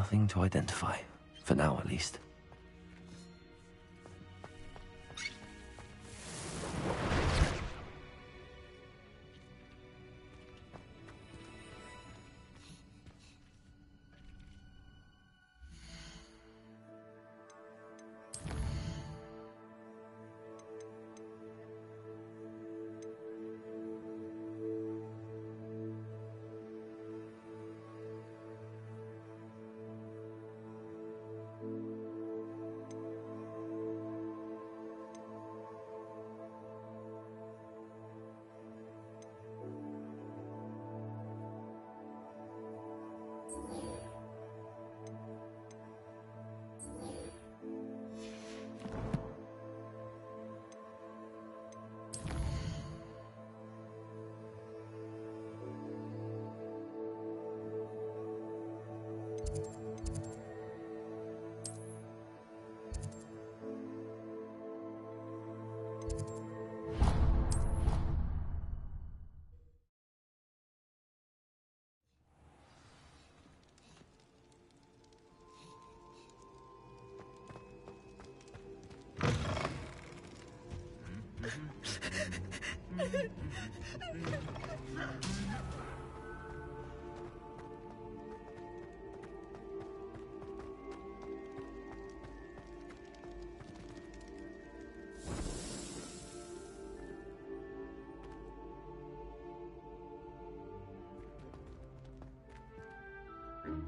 Nothing to identify. For now, at least.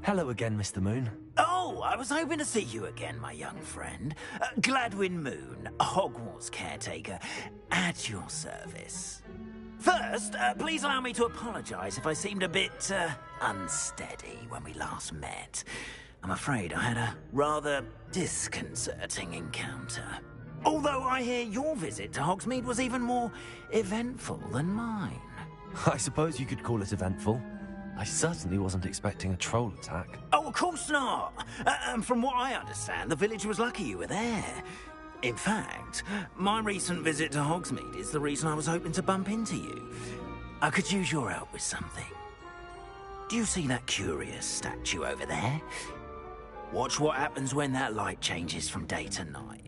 Hello again, Mr. Moon. Oh, I was hoping to see you again, my young friend. Gladwin Moon, Hogwarts caretaker, at your service. First, please allow me to apologize if I seemed a bit, unsteady when we last met. I'm afraid I had a rather disconcerting encounter. Although I hear your visit to Hogsmeade was even more eventful than mine. I suppose you could call it eventful. I certainly wasn't expecting a troll attack. Oh, of course not. And from what I understand, the village was lucky you were there. In fact, my recent visit to Hogsmeade is the reason I was hoping to bump into you. I could use your help with something. Do you see that curious statue over there? Watch what happens when that light changes from day to night.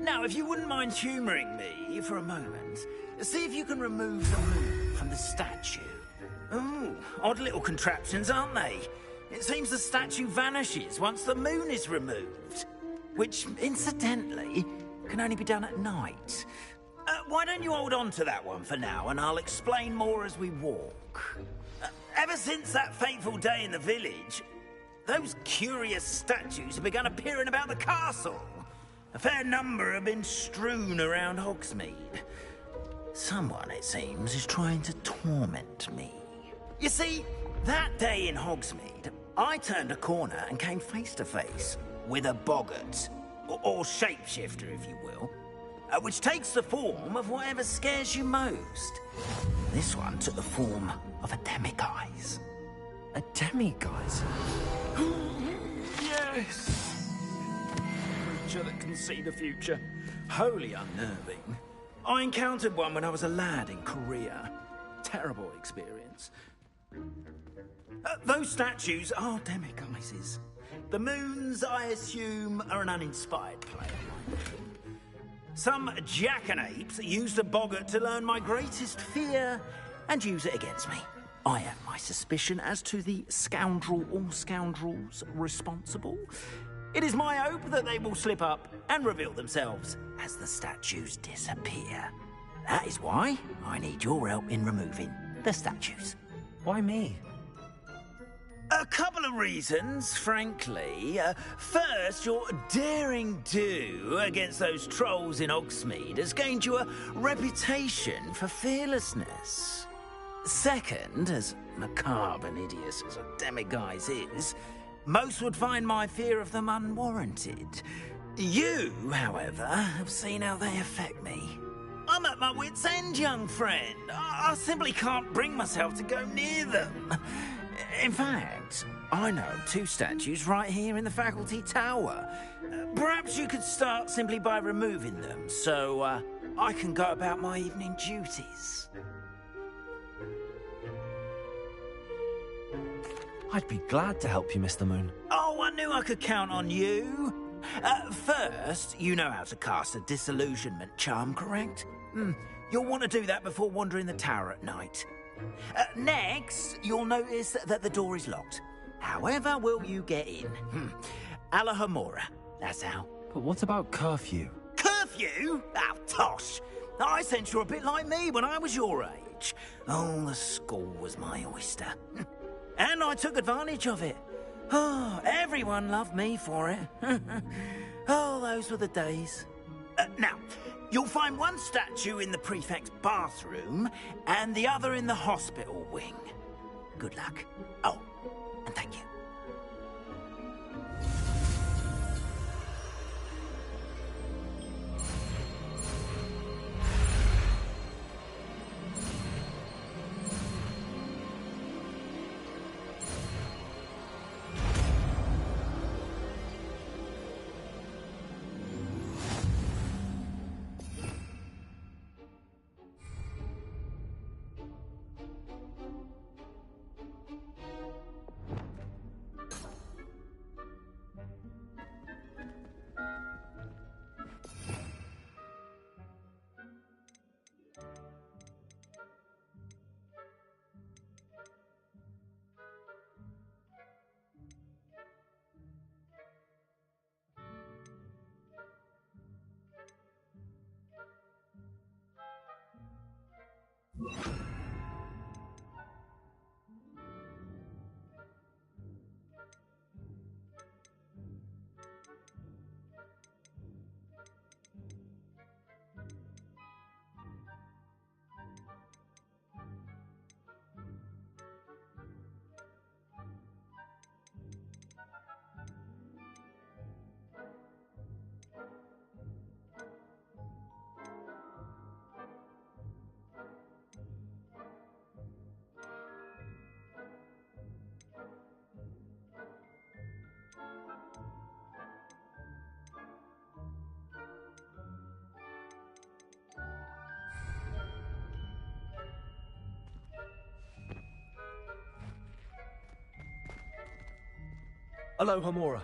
Now, if you wouldn't mind humouring me for a moment, see if you can remove the moon from the statue. Ooh, odd little contraptions, aren't they? It seems the statue vanishes once the moon is removed. Which, incidentally, can only be done at night. Why don't you hold on to that one for now, and I'll explain more as we walk. Ever since that fateful day in the village, those curious statues have begun appearing about the castle. A fair number have been strewn around Hogsmeade. Someone, it seems, is trying to torment me. You see, that day in Hogsmeade, I turned a corner and came face to face with a boggart, or shapeshifter, if you will, which takes the form of whatever scares you most. This one took the form of a demiguise. A demiguise? Yes! That can see the future. Wholly unnerving. I encountered one when I was a lad in Korea. Terrible experience. Those statues are demiguises. The moons, I assume, are an uninspired play on my name. Some jackanapes used a boggart to learn my greatest fear and use it against me. I have my suspicion as to the scoundrel or scoundrels responsible. It is my hope that they will slip up and reveal themselves as the statues disappear. That is why I need your help in removing the statues. Why me? A couple of reasons, frankly. First, your daring do against those trolls in Hogsmeade has gained you a reputation for fearlessness. Second, as macabre and hideous as a demiguise is, most would find my fear of them unwarranted. You, however, have seen how they affect me. I'm at my wit's end, young friend. I simply can't bring myself to go near them. In fact, I know 2 statues right here in the faculty tower. Perhaps you could start simply by removing them, so I can go about my evening duties. I'd be glad to help you, Mr. Moon. Oh, I knew I could count on you. First, you know how to cast a disillusionment charm, correct? You'll want to do that before wandering the tower at night. Next, you'll notice that the door is locked. However will you get in? Alahomora, that's how. But what about curfew? Curfew? Oh, tosh. I sense you're a bit like me when I was your age. Oh, the school was my oyster. And I took advantage of it. Oh, everyone loved me for it. Oh, those were the days. Now, you'll find one statue in the prefect's bathroom and the other in the hospital wing. Good luck. Oh, and thank you. Alohomora.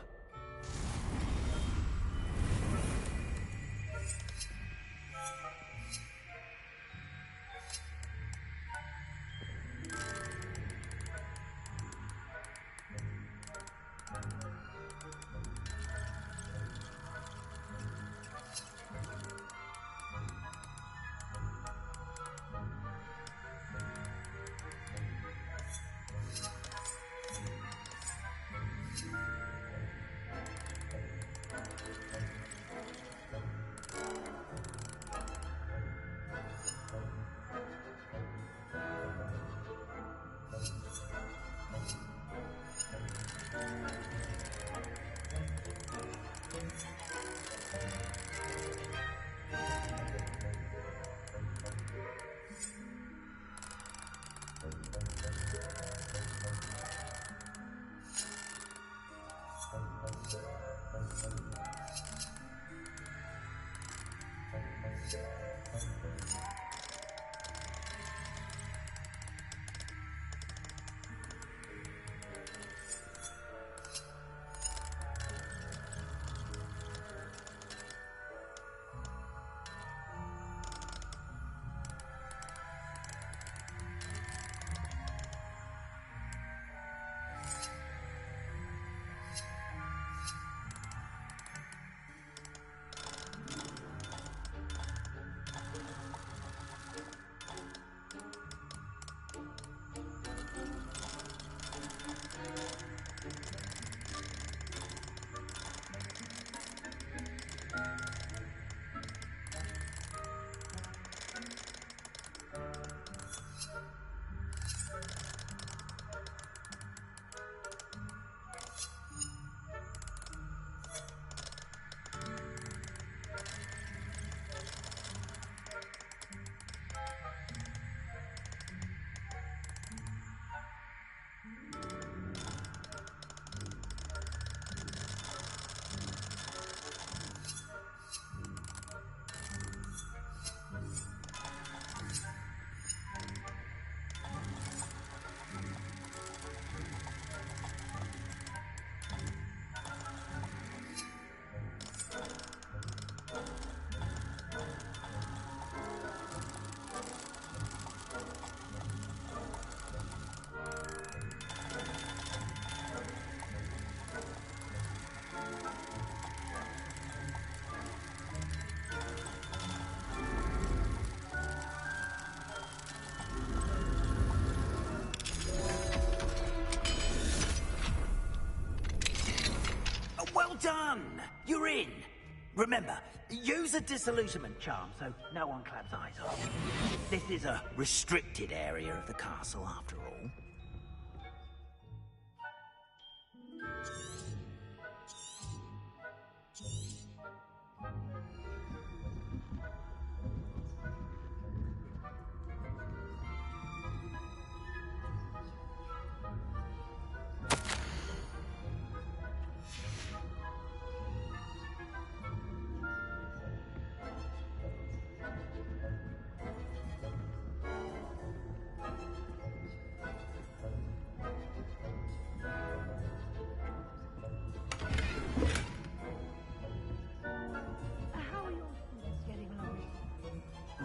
You're in. Remember, use a disillusionment charm so no one claps eyes on you. This is a restricted area of the castle, after all.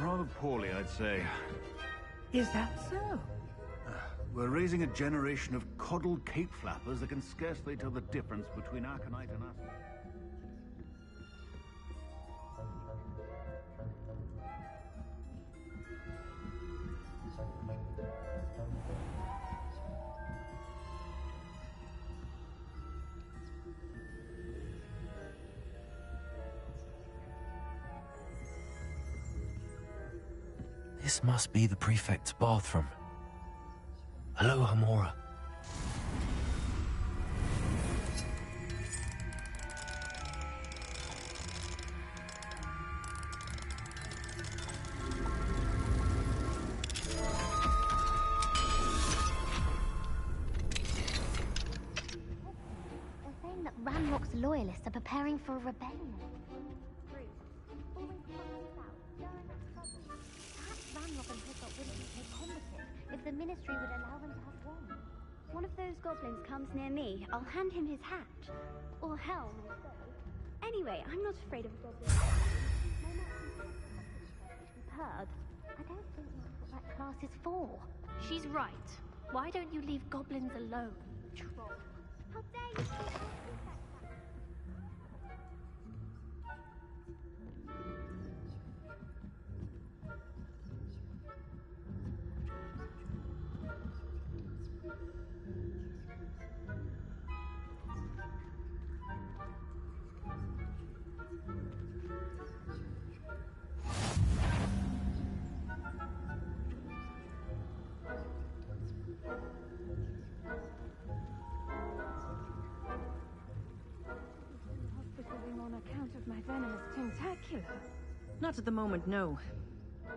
Rather poorly, I'd say. Is that so? We're raising a generation of coddled cape flappers that can scarcely tell the difference between Arcanite and us. This must be the prefect's bathroom. Hello, Hamora. They're saying that Ranrock's loyalists are preparing for a rebellion. Ranrock and Hiccup wouldn't be so combative if the Ministry would allow them to have one. One of those goblins comes near me, I'll hand him his hat. Or helm, or so. Anyway, I'm not afraid of goblins. No matter superb. I don't think that's what that class is for. She's right. Why don't you leave goblins alone, troll? How dare you! On account of my venomous tentacular. Not at the moment, no.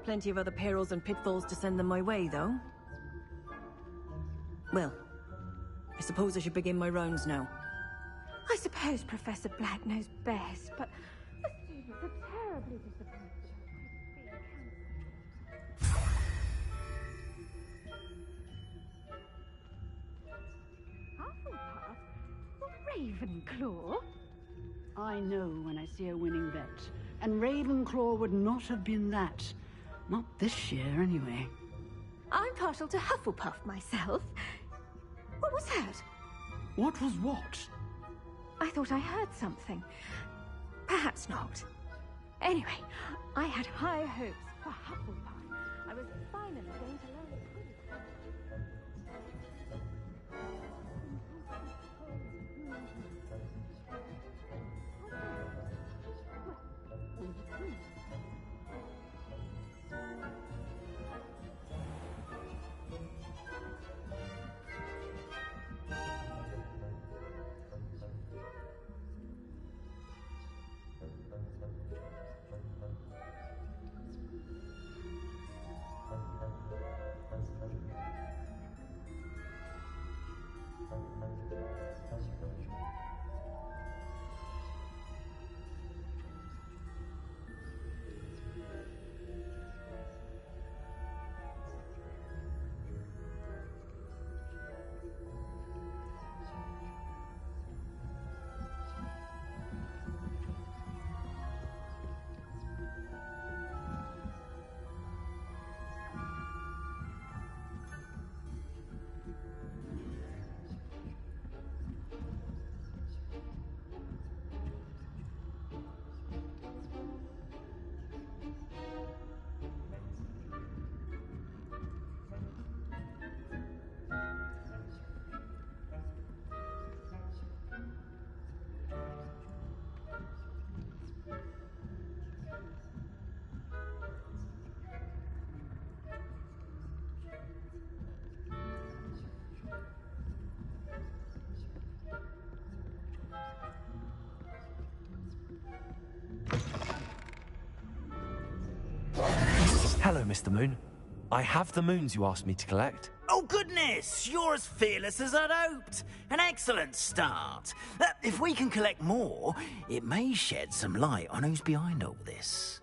Plenty of other perils and pitfalls to send them my way, though. Well, I suppose I should begin my rounds now. I suppose Professor Black knows best, but the students are terribly disappointed. Hufflepuff? Ravenclaw? I know when I see a winning bet, and Ravenclaw would not have been that. Not this year, anyway. I'm partial to Hufflepuff myself. What was that? What was what? I thought I heard something. Perhaps not. Anyway, I had high hopes for Hufflepuff. I was finally going to learn Hello, Mr. Moon. I have the moons you asked me to collect. Oh, goodness! You're as fearless as I'd hoped. An excellent start. If we can collect more, it may shed some light on who's behind all this.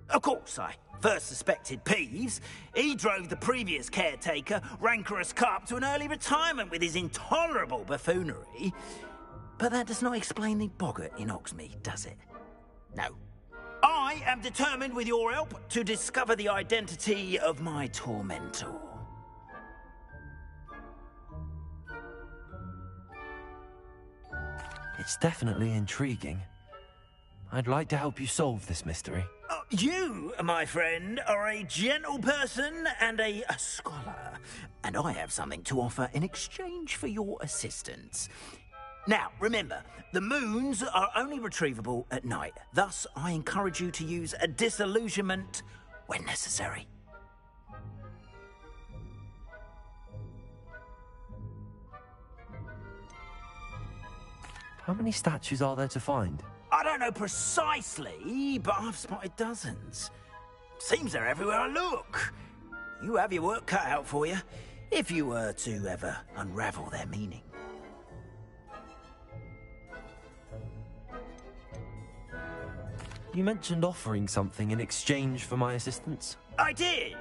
Of course, I first suspected Peeves. He drove the previous caretaker, Rancorous Carp, to an early retirement with his intolerable buffoonery. But that does not explain the boggart in Hogsmeade, does it? No. I am determined, with your help, to discover the identity of my tormentor. It's definitely intriguing. I'd like to help you solve this mystery. You, my friend, are a gentle person and a scholar, and I have something to offer in exchange for your assistance. Now, remember, the moons are only retrievable at night. Thus, I encourage you to use a disillusionment when necessary. How many statues are there to find? I don't know precisely, but I've spotted dozens. Seems they're everywhere I look. You have your work cut out for you, if you were to ever unravel their meaning. You mentioned offering something in exchange for my assistance? I did.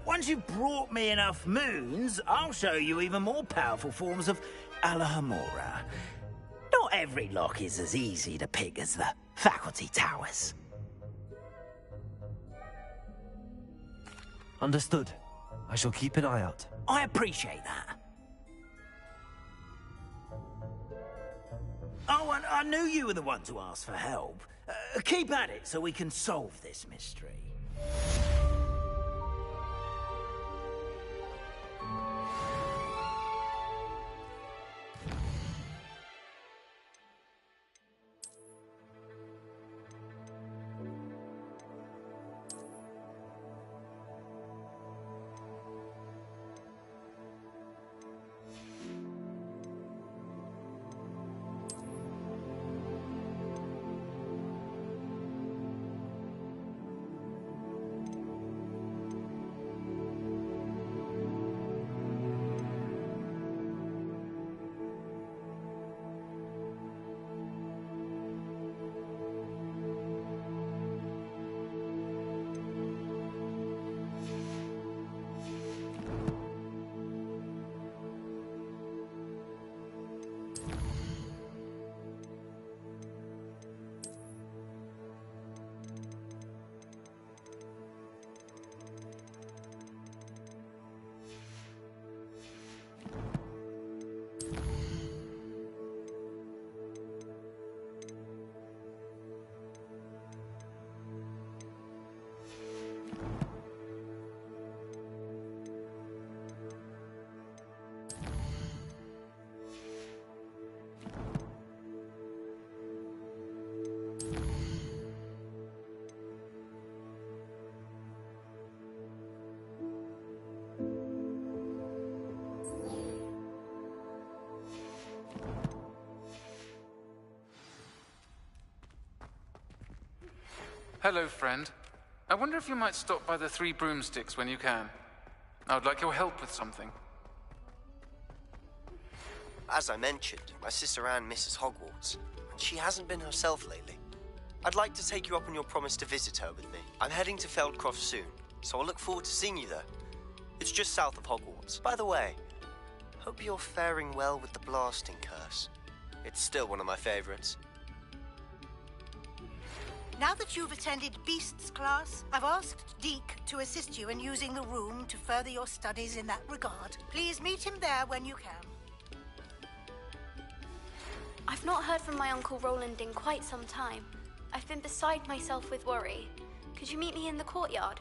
Once you've brought me enough moons, I'll show you even more powerful forms of Alahamora. Not every lock is as easy to pick as the faculty towers. Understood. I shall keep an eye out. I appreciate that. Oh, and I knew you were the one to ask for help. Keep at it so we can solve this mystery. Hello, friend. I wonder if you might stop by the Three Broomsticks when you can. I would like your help with something. As I mentioned, my sister Anne misses Hogwarts, and she hasn't been herself lately. I'd like to take you up on your promise to visit her with me. I'm heading to Feldcroft soon, so I'll look forward to seeing you there. It's just south of Hogwarts. By the way, hope you're faring well with the blasting curse. It's still one of my favorites. Now that you've attended Beasts class, I've asked Deke to assist you in using the room to further your studies in that regard. Please meet him there when you can. I've not heard from my Uncle Roland in quite some time. I've been beside myself with worry. Could you meet me in the courtyard?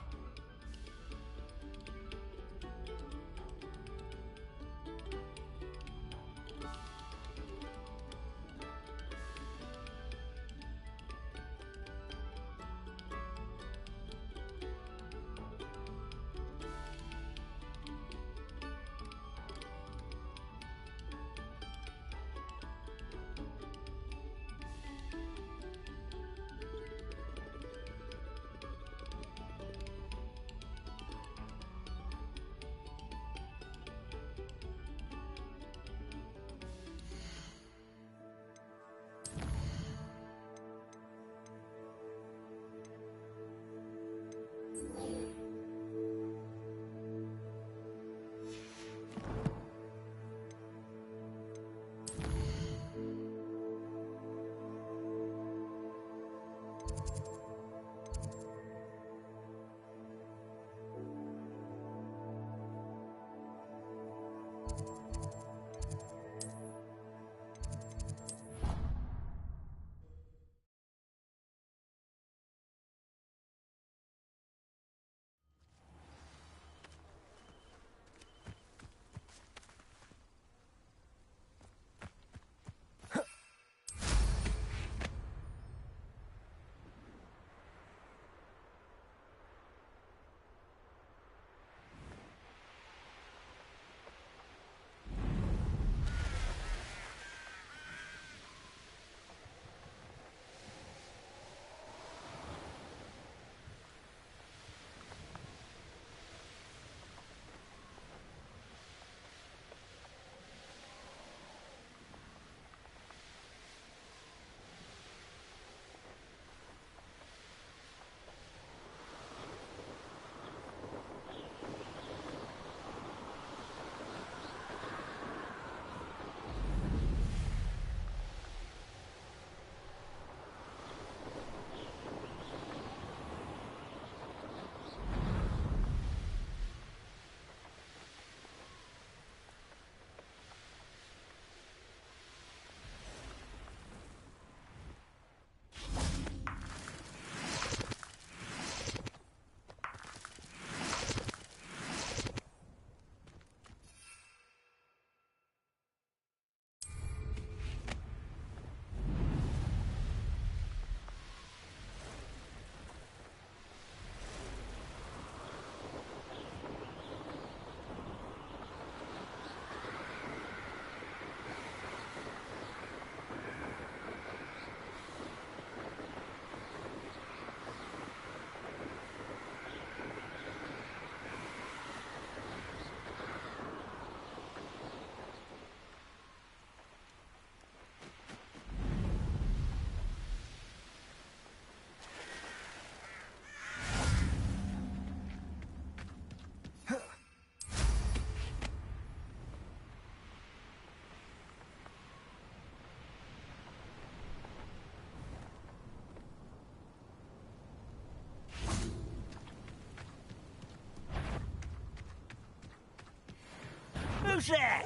Who's there?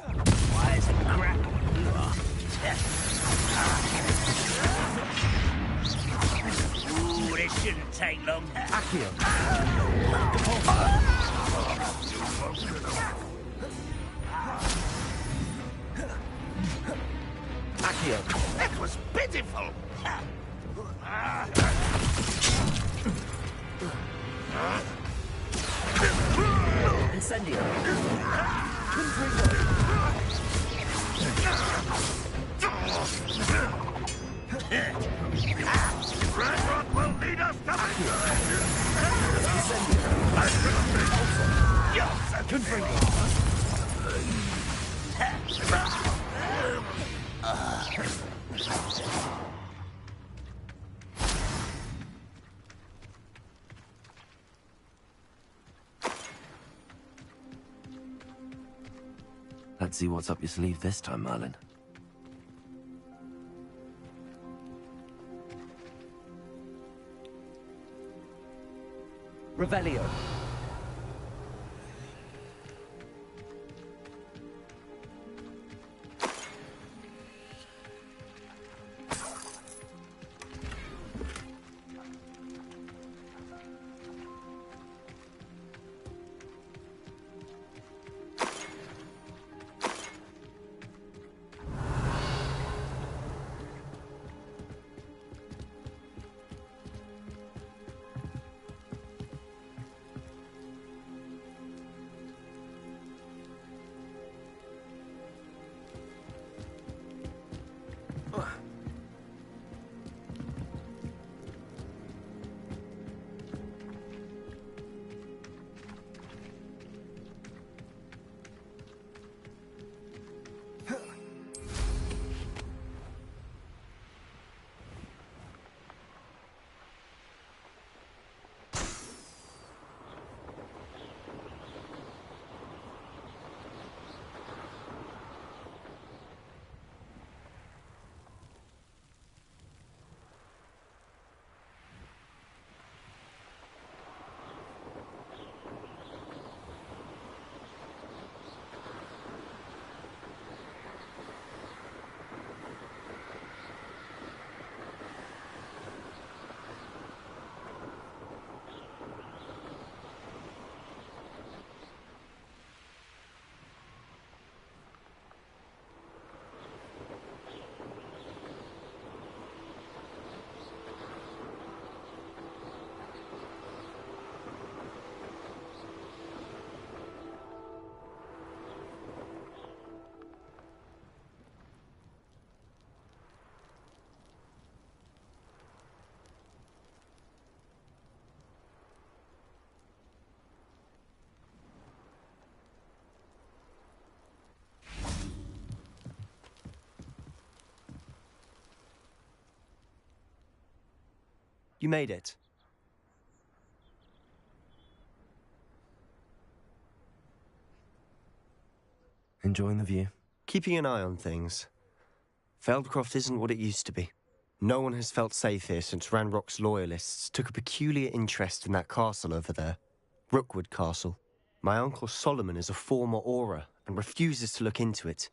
Why is it crap? Ooh, this shouldn't take long. Accio. Accio. That was pitiful. Incendio. Ranrock will need us to Let's see what's up your sleeve this time, Merlin. Revelio. You made it. Enjoying the view? Keeping an eye on things. Feldcroft isn't what it used to be. No one has felt safe here since Ranrock's loyalists took a peculiar interest in that castle over there. Rookwood Castle. My uncle Solomon is a former Auror and refuses to look into it,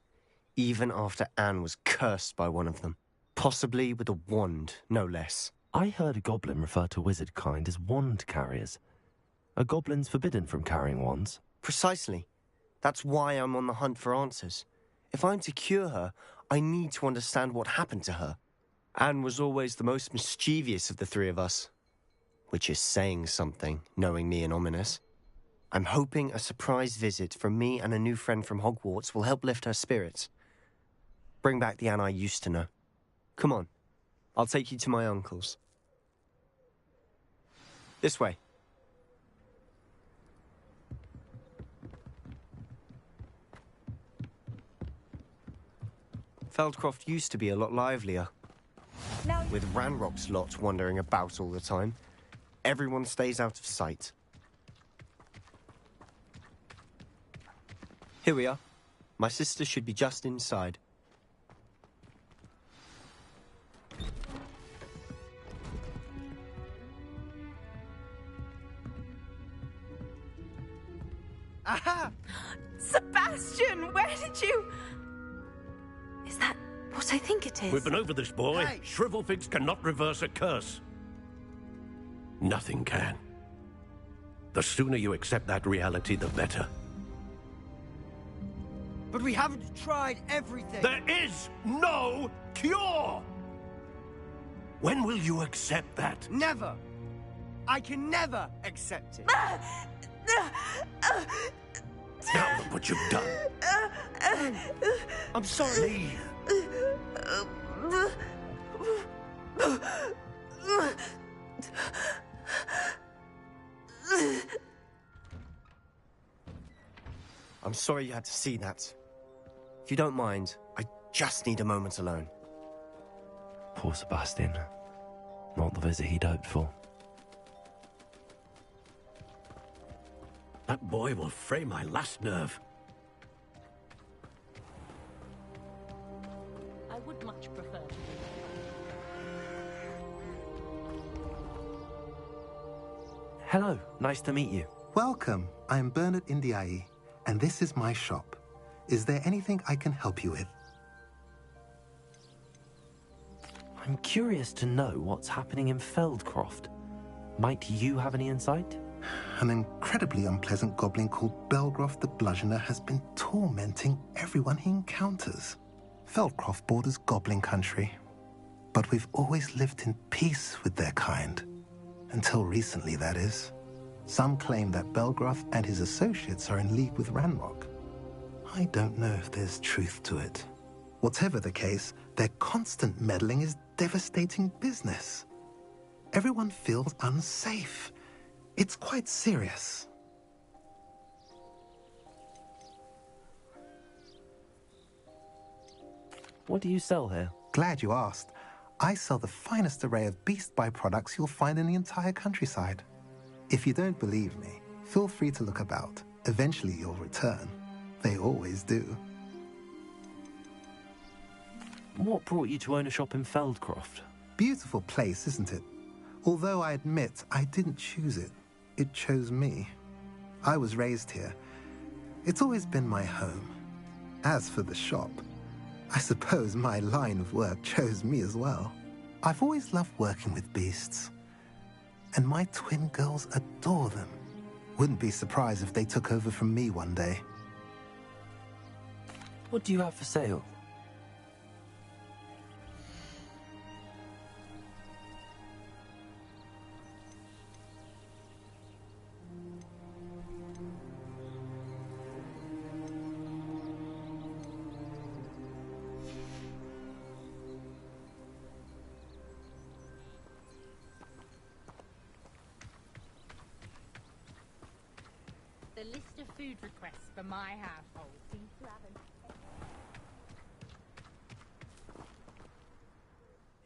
even after Anne was cursed by one of them. Possibly with a wand, no less. I heard a goblin refer to wizard kind as wand carriers. Are goblins forbidden from carrying wands? Precisely. That's why I'm on the hunt for answers. If I'm to cure her, I need to understand what happened to her. Anne was always the most mischievous of the three of us. Which is saying something, knowing me and Ominous. I'm hoping a surprise visit from me and a new friend from Hogwarts will help lift her spirits. Bring back the Anne I used to know. Come on, I'll take you to my uncle's. This way. Feldcroft used to be a lot livelier. With Ranrock's lot wandering about all the time, everyone stays out of sight. Here we are. My sister should be just inside. Aha! Sebastian, where did you... Is that what I think it is? We've been over this, boy. Hey. Shrivelfigs cannot reverse a curse. Nothing can. The sooner you accept that reality, the better. But we haven't tried everything. There is no cure! When will you accept that? Never. I can never accept it. Now look what you've done. I'm sorry. I'm sorry you had to see that. If you don't mind, I just need a moment alone. Poor Sebastian. Not the visit he'd hoped for. That boy will fray my last nerve. I would much prefer to be. Hello, nice to meet you. Welcome. I'm Bernard Indiai, and this is my shop. Is there anything I can help you with? I'm curious to know what's happening in Feldcroft. Might you have any insight? An incredibly unpleasant goblin called Belgroth the Bludgeoner has been tormenting everyone he encounters. Feldcroft borders goblin country, but we've always lived in peace with their kind. Until recently, that is. Some claim that Belgroth and his associates are in league with Ranrock. I don't know if there's truth to it. Whatever the case, their constant meddling is devastating business. Everyone feels unsafe. It's quite serious. What do you sell here? Glad you asked. I sell the finest array of beast byproducts you'll find in the entire countryside. If you don't believe me, feel free to look about. Eventually you'll return. They always do. What brought you to own a shop in Feldcroft? Beautiful place, isn't it? Although I admit I didn't choose it. It chose me. I was raised here. It's always been my home. As for the shop, I suppose my line of work chose me as well. I've always loved working with beasts. And my twin girls adore them. Wouldn't be surprised if they took over from me one day. What do you have for sale? The list of food requests for my household seems to have an...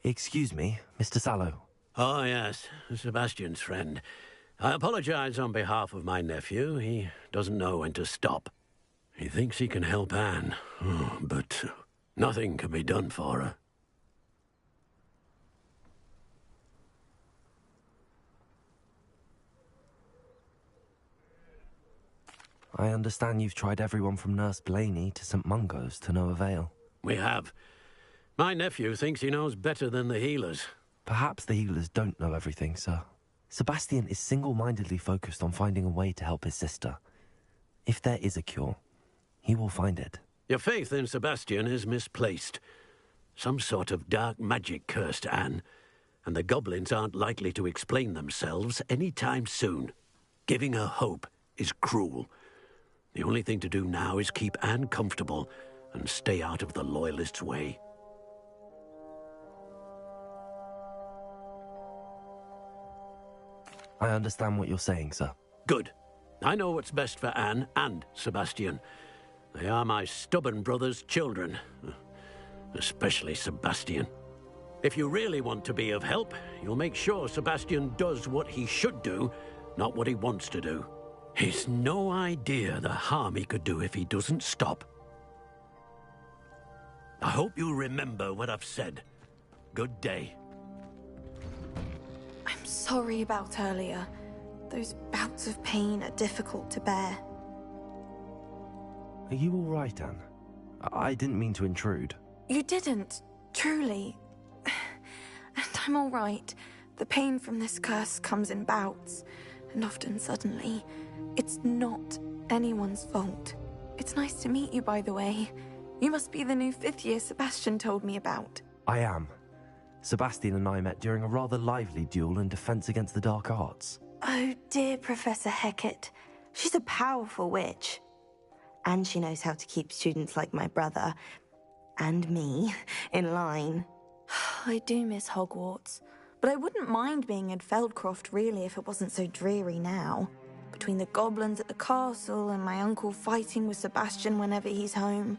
Excuse me, Mr. Sallow. Oh, yes, Sebastian's friend. I apologize on behalf of my nephew. He doesn't know when to stop. He thinks he can help Anne, but nothing can be done for her. I understand you've tried everyone from Nurse Blaney to St. Mungo's to no avail. We have. My nephew thinks he knows better than the healers. Perhaps the healers don't know everything, sir. Sebastian is single-mindedly focused on finding a way to help his sister. If there is a cure, he will find it. Your faith in Sebastian is misplaced. Some sort of dark magic cursed Anne, and the goblins aren't likely to explain themselves any time soon. Giving her hope is cruel. The only thing to do now is keep Anne comfortable and stay out of the Loyalists' way. I understand what you're saying, sir. Good. I know what's best for Anne and Sebastian. They are my stubborn brother's children. Especially Sebastian. If you really want to be of help, you'll make sure Sebastian does what he should do, not what he wants to do. He's no idea the harm he could do if he doesn't stop. I hope you'll remember what I've said. Good day. I'm sorry about earlier. Those bouts of pain are difficult to bear. Are you all right, Anne? I didn't mean to intrude. You didn't, truly. And I'm all right. The pain from this curse comes in bouts, and often suddenly. It's not anyone's fault. It's nice to meet you, by the way. You must be the new 5th year Sebastian told me about. I am. Sebastian and I met during a rather lively duel in defense against the dark arts. Oh dear, Professor Hecat. She's a powerful witch. And she knows how to keep students like my brother, and me, in line. I do miss Hogwarts, but I wouldn't mind being in Feldcroft, really, if it wasn't so dreary now. Between the goblins at the castle and my uncle fighting with Sebastian whenever he's home,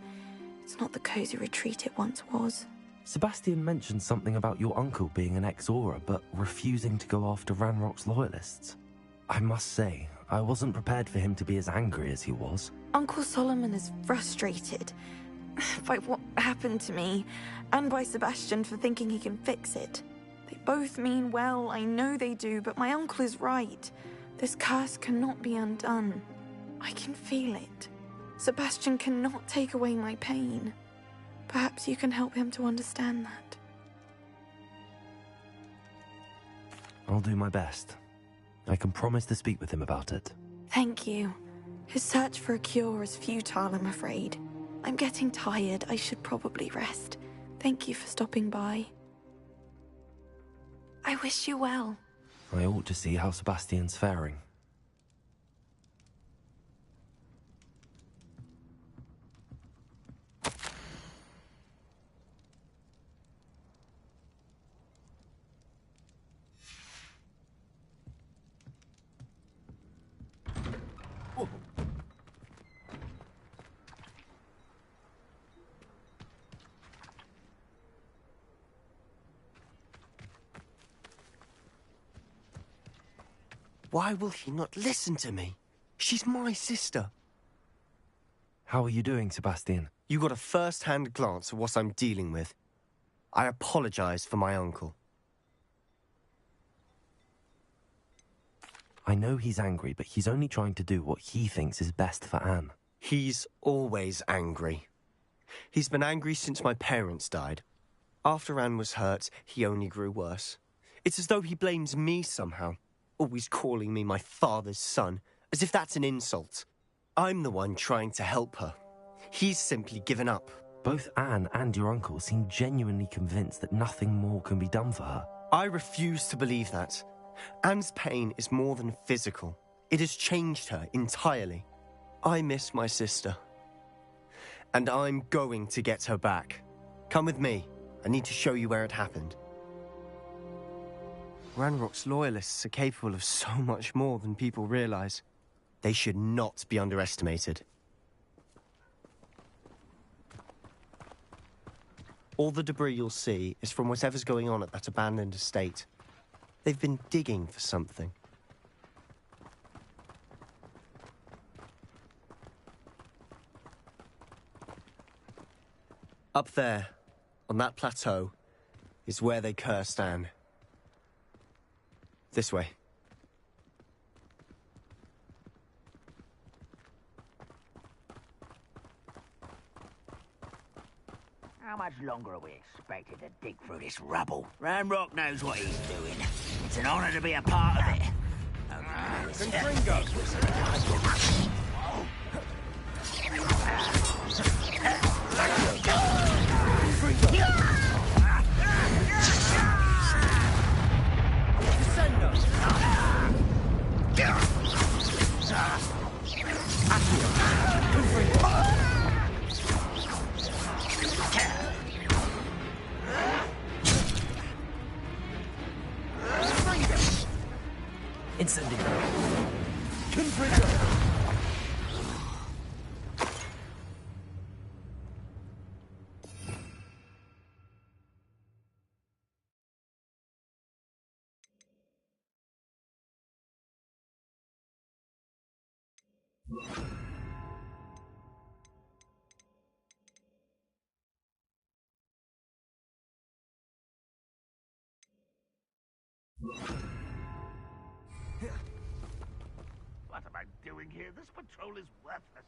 it's not the cozy retreat it once was. Sebastian mentioned something about your uncle being an ex-Auror, but refusing to go after Ranrock's loyalists. I must say, I wasn't prepared for him to be as angry as he was. Uncle Solomon is frustrated by what happened to me, and by Sebastian for thinking he can fix it. They both mean well, I know they do, but my uncle is right. This curse cannot be undone. I can feel it. Sebastian cannot take away my pain. Perhaps you can help him to understand that. I'll do my best. I can promise to speak with him about it. Thank you. His search for a cure is futile, I'm afraid. I'm getting tired. I should probably rest. Thank you for stopping by. I wish you well. I ought to see how Sebastian's faring. Why will he not listen to me? She's my sister. How are you doing, Sebastian? You got a first-hand glance at what I'm dealing with. I apologize for my uncle. I know he's angry, but he's only trying to do what he thinks is best for Anne. He's always angry. He's been angry since my parents died. After Anne was hurt, he only grew worse. It's as though he blames me somehow, always calling me my father's son, as if that's an insult. I'm the one trying to help her. He's simply given up. Both Anne and your uncle seem genuinely convinced that nothing more can be done for her. I refuse to believe that. Anne's pain is more than physical. It has changed her entirely. I miss my sister. And I'm going to get her back. Come with me. I need to show you where it happened. Ranrock's loyalists are capable of so much more than people realize. They should not be underestimated. All the debris you'll see is from whatever's going on at that abandoned estate. They've been digging for something. Up there, on that plateau, is where they cursed Anne. This way. How much longer are we expected to dig through this rubble? Ranrock knows what he's doing. It's an honor to be a part of it. Incendiary. What am I doing here? This patrol is worthless.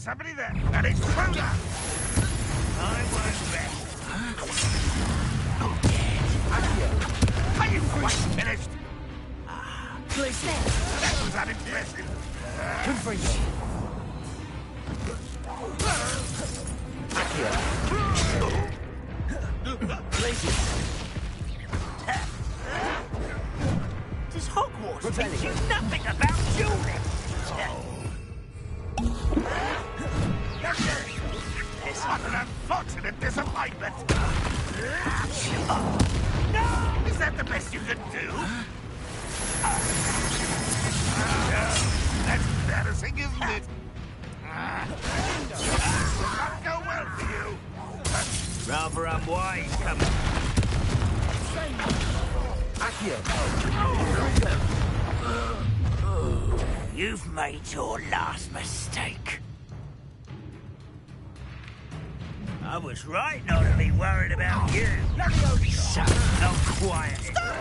somebody there, and it's Rhoda! I won't rest. Are you quite finished? Glacier! That was unimpressive. Confringo! Accio! Glacier! Does Hogwarts teach you nothing about dueling? It's not an unfortunate disappointment. No! Is that the best you can do? No, that's embarrassing, isn't it? Will not go well for you. Rather unwise, come on. Accio! You've made your last mistake. I was right not to be worried about you. So, not quiet. Stop!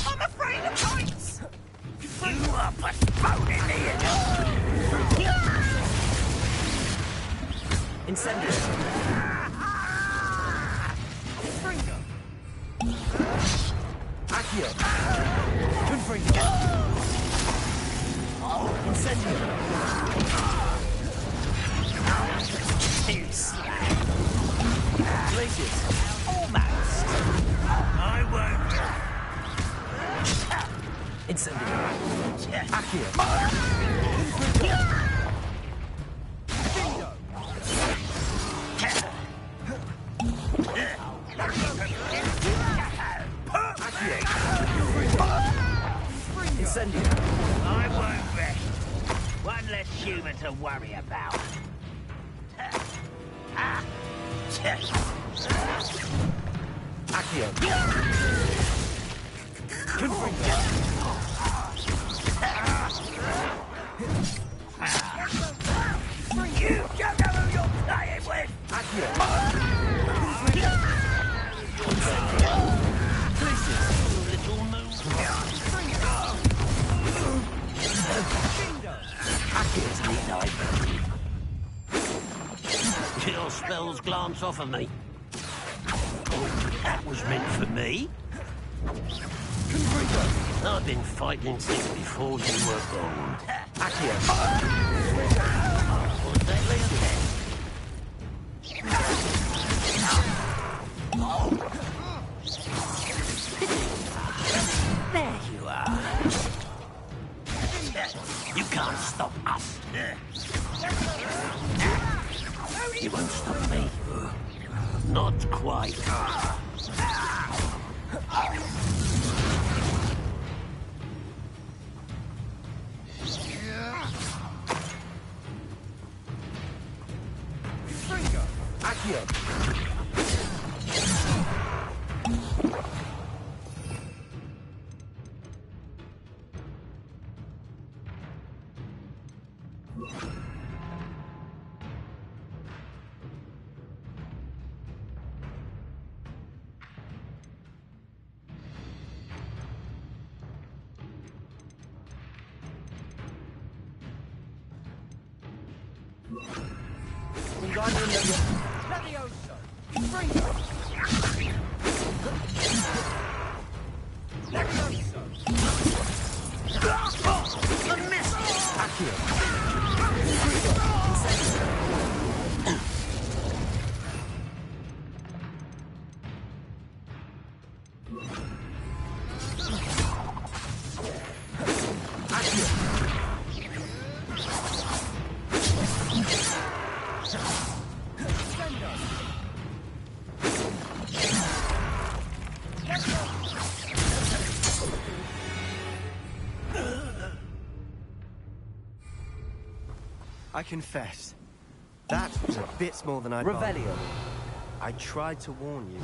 I'm afraid of heights! You are postponing the end. Incendio! Confringo! Accio! Confringo! Incendio! Too slack. Glaciers! Almost. I won't. Incendio! Accio! Incendio! I won't rest. One less human to worry about. Accio! Confringo! You don't know who you're playing with! Accio! Little move. Your spells glance off of me. That was meant for me. I've been fighting since before you were born. Accio! Was that There you are. You can't stop us. You won't stop me. Not quite. Confringo! Accio! Levioso! Confringo! Levioso! I missed it! Accio! I confess, that was a bit more than I'd Revelio. I tried to warn you.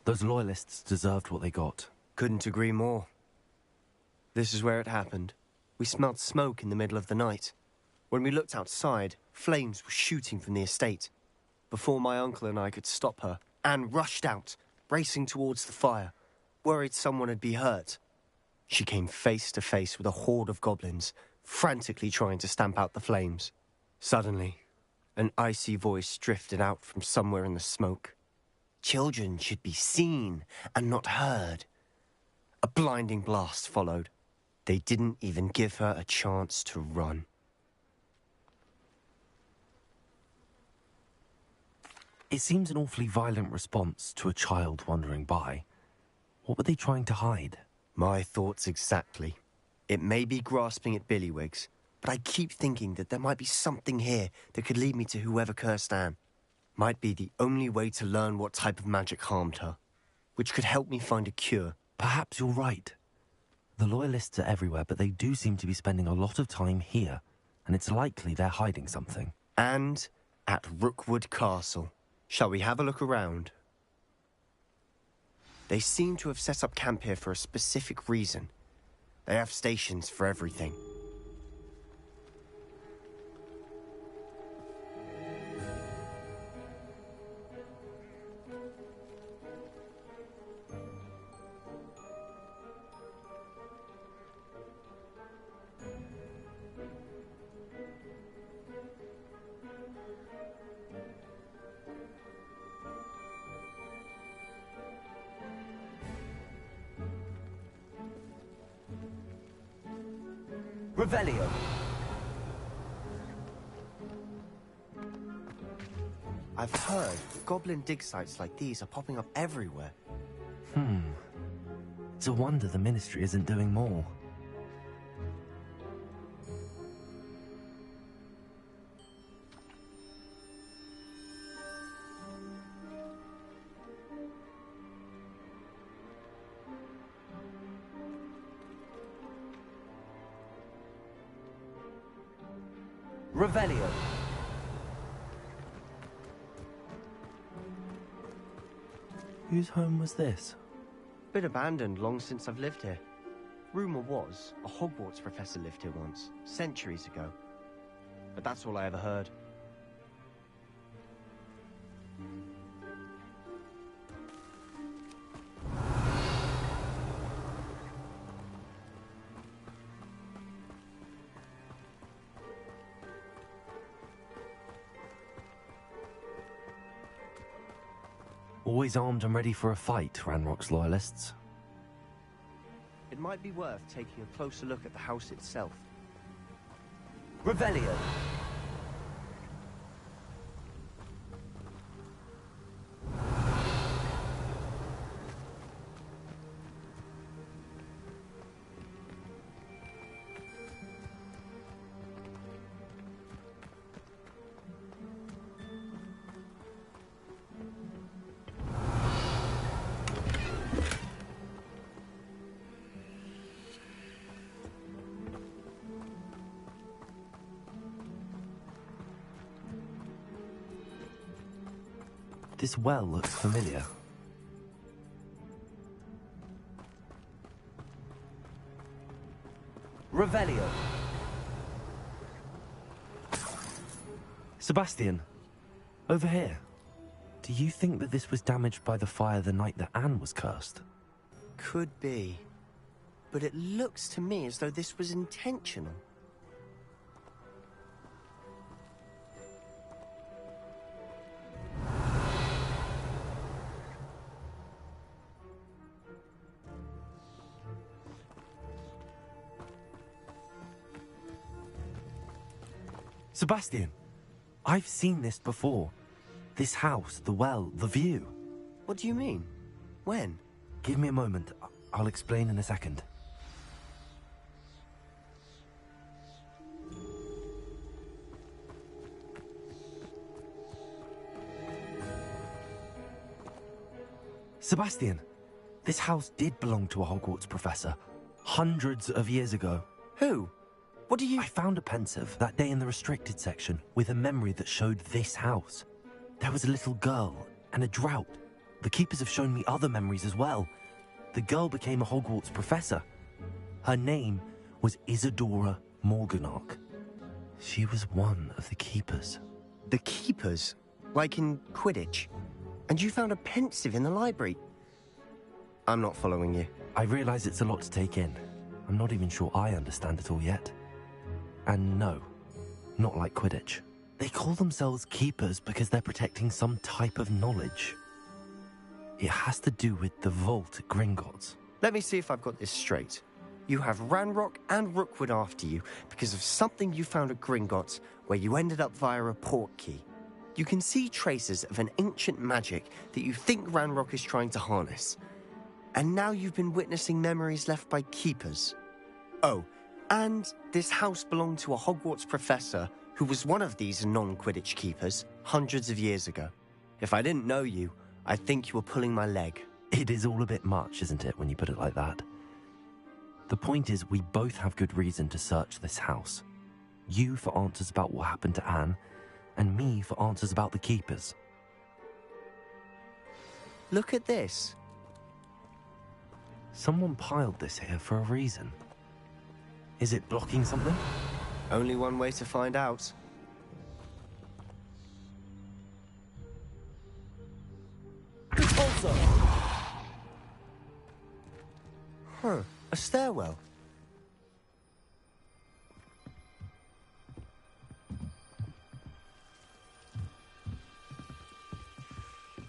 Those loyalists deserved what they got. Couldn't agree more. This is where it happened. We smelled smoke in the middle of the night. When we looked outside, flames were shooting from the estate. Before my uncle and I could stop her, Anne rushed out, racing towards the fire, worried someone had been hurt. She came face to face with a horde of goblins, frantically trying to stamp out the flames. Suddenly, an icy voice drifted out from somewhere in the smoke. Children should be seen and not heard. A blinding blast followed. They didn't even give her a chance to run. It seems an awfully violent response to a child wandering by. What were they trying to hide? My thoughts exactly. It may be grasping at Billywigs, but I keep thinking that there might be something here that could lead me to whoever cursed Anne. Might be the only way to learn what type of magic harmed her, which could help me find a cure. Perhaps you're right. The Loyalists are everywhere, but they do seem to be spending a lot of time here, and it's likely they're hiding something. And at Rookwood Castle. Shall we have a look around? They seem to have set up camp here for a specific reason. They have stations for everything. Revelio. I've heard goblin dig sites like these are popping up everywhere. It's a wonder the Ministry isn't doing more. Revelio. Whose home was this? Been abandoned long since I've lived here. Rumour was, a Hogwarts professor lived here once, centuries ago. But that's all I ever heard. Always armed and ready for a fight, Ranrock's Loyalists. It might be worth taking a closer look at the house itself. Revelio. This well looks familiar. Revelio. Sebastian, over here. Do you think that this was damaged by the fire the night that Anne was cursed? Could be. But it looks to me as though this was intentional. Sebastian, I've seen this before. This house, the well, the view. What do you mean? When? Give me a moment. I'll explain in a second. Sebastian, this house did belong to a Hogwarts professor. Hundreds of years ago. Who? What do you... I found a pensive that day in the restricted section with a memory that showed this house. There was a little girl and a drought. The keepers have shown me other memories as well. The girl became a Hogwarts professor. Her name was Isadora Morganach. She was one of the keepers. The keepers? Like in Quidditch. And you found a pensive in the library. I'm not following you. I realize it's a lot to take in. I'm not even sure I understand it all yet. And no, not like Quidditch. They call themselves keepers because they're protecting some type of knowledge. It has to do with the vault at Gringotts. Let me see if I've got this straight. You have Ranrock and Rookwood after you because of something you found at Gringotts where you ended up via a port key. You can see traces of an ancient magic that you think Ranrock is trying to harness. And now you've been witnessing memories left by keepers. Oh, and this house belonged to a Hogwarts professor who was one of these non-Quidditch keepers hundreds of years ago. If I didn't know you, I'd think you were pulling my leg. It is all a bit much, isn't it, when you put it like that? The point is, we both have good reason to search this house. You for answers about what happened to Anne, and me for answers about the keepers. Look at this. Someone piled this here for a reason. Is it blocking something? Only one way to find out. Huh, a stairwell.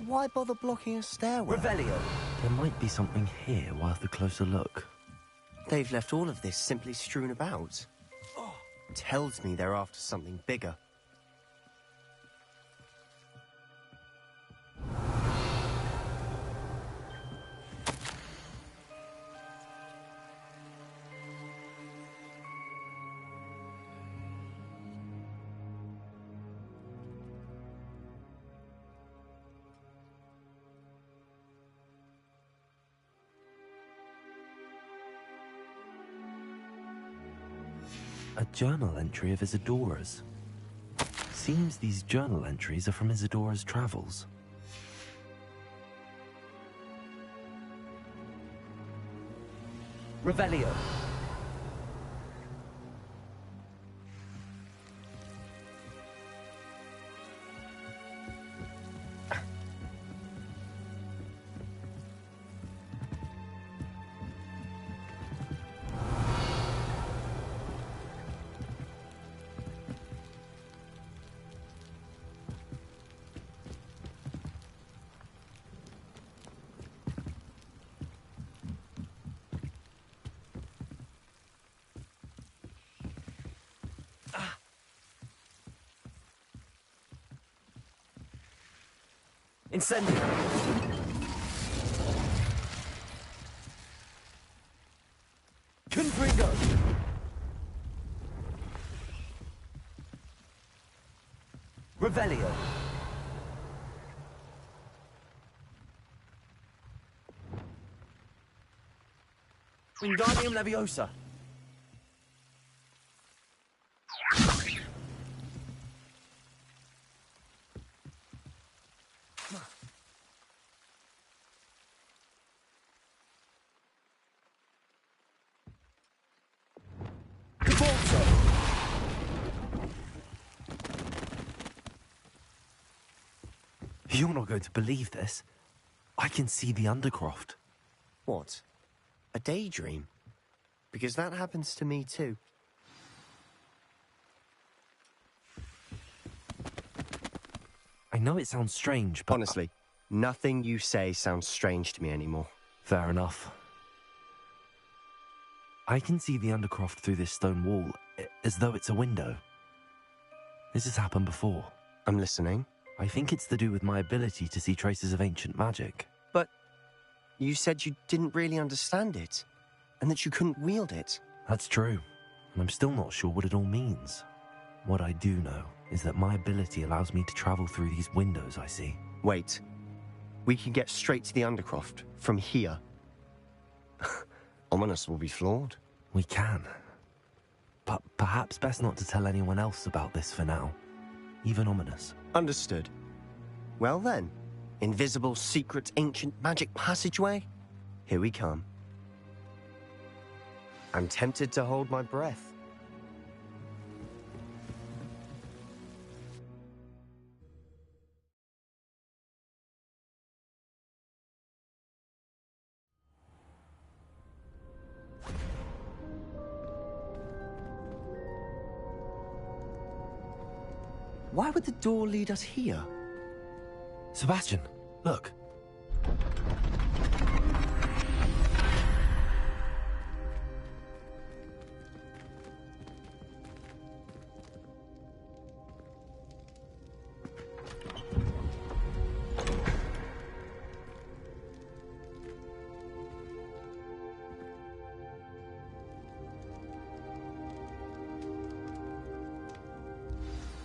Why bother blocking a stairwell? Revelio. There might be something here worth a closer look. They've left all of this simply strewn about. Tells me they're after something bigger. A journal entry of Isadora's. Seems these journal entries are from Isadora's travels. Revelio. Incendio. Confringo. Revelio. Wingardium Leviosa. You're not going to believe this. I can see the Undercroft. What? A daydream? Because that happens to me too. I know it sounds strange, but... Honestly, nothing you say sounds strange to me anymore. Fair enough. I can see the Undercroft through this stone wall, as though it's a window. This has happened before. I'm listening. I think it's to do with my ability to see traces of ancient magic. But you said you didn't really understand it, and that you couldn't wield it. That's true, and I'm still not sure what it all means. What I do know is that my ability allows me to travel through these windows I see. Wait. We can get straight to the Undercroft from here. Ominous will be flawed. We can. But perhaps best not to tell anyone else about this for now. Even Ominous. Understood. Well then, invisible, secret, ancient magic passageway? Here we come. I'm tempted to hold my breath. Why would the door lead us here? Sebastian, look.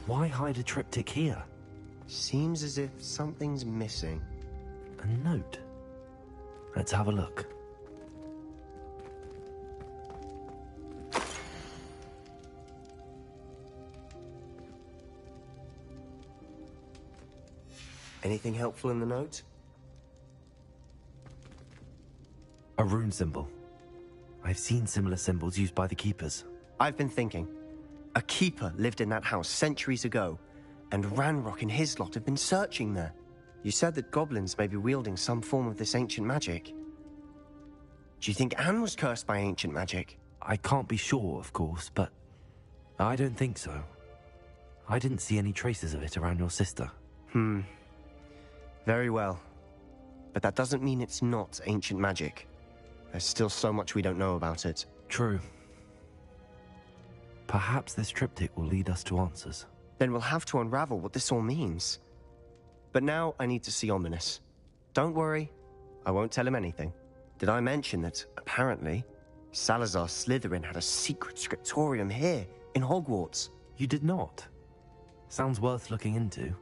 Why hide a triptych here? Seems as if something's missing. A note. Let's have a look. Anything helpful in the note? A rune symbol. I've seen similar symbols used by the keepers. I've been thinking. A keeper lived in that house centuries ago, and Ranrock and his lot have been searching there. You said that goblins may be wielding some form of this ancient magic. Do you think Anne was cursed by ancient magic? I can't be sure, of course, but I don't think so. I didn't see any traces of it around your sister. Very well. But that doesn't mean it's not ancient magic. There's still so much we don't know about it. True. Perhaps this triptych will lead us to answers. Then we'll have to unravel what this all means. But now I need to see Ominous. Don't worry, I won't tell him anything. Did I mention that, apparently, Salazar Slytherin had a secret scriptorium here, in Hogwarts? You did not? Sounds worth looking into.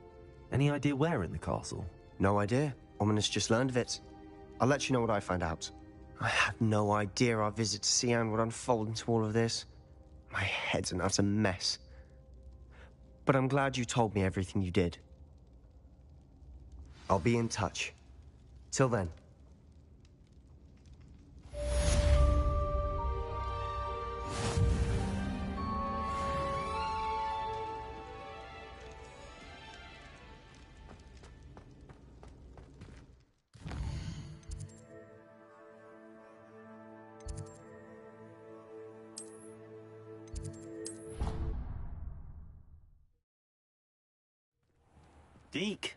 Any idea where in the castle? No idea. Ominous just learned of it. I'll let you know what I find out. I had no idea our visit to Cian would unfold into all of this. My head's an utter mess. But I'm glad you told me everything you did. I'll be in touch. Till then. Deke.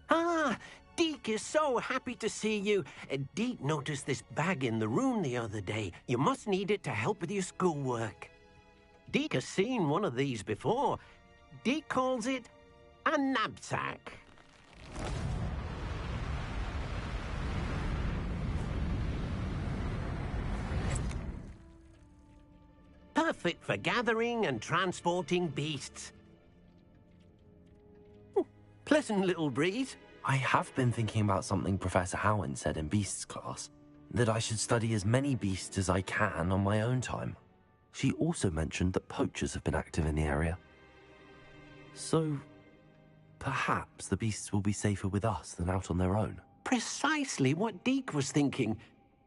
Ah, Deke is so happy to see you. Deke noticed this bag in the room the other day. You must need it to help with your schoolwork. Deke has seen one of these before. Deke calls it a knapsack. Perfect for gathering and transporting beasts. Pleasant little breeze. I have been thinking about something Professor Howard said in Beasts class, that I should study as many beasts as I can on my own time. She also mentioned that poachers have been active in the area. So, perhaps the beasts will be safer with us than out on their own. Precisely what Deke was thinking.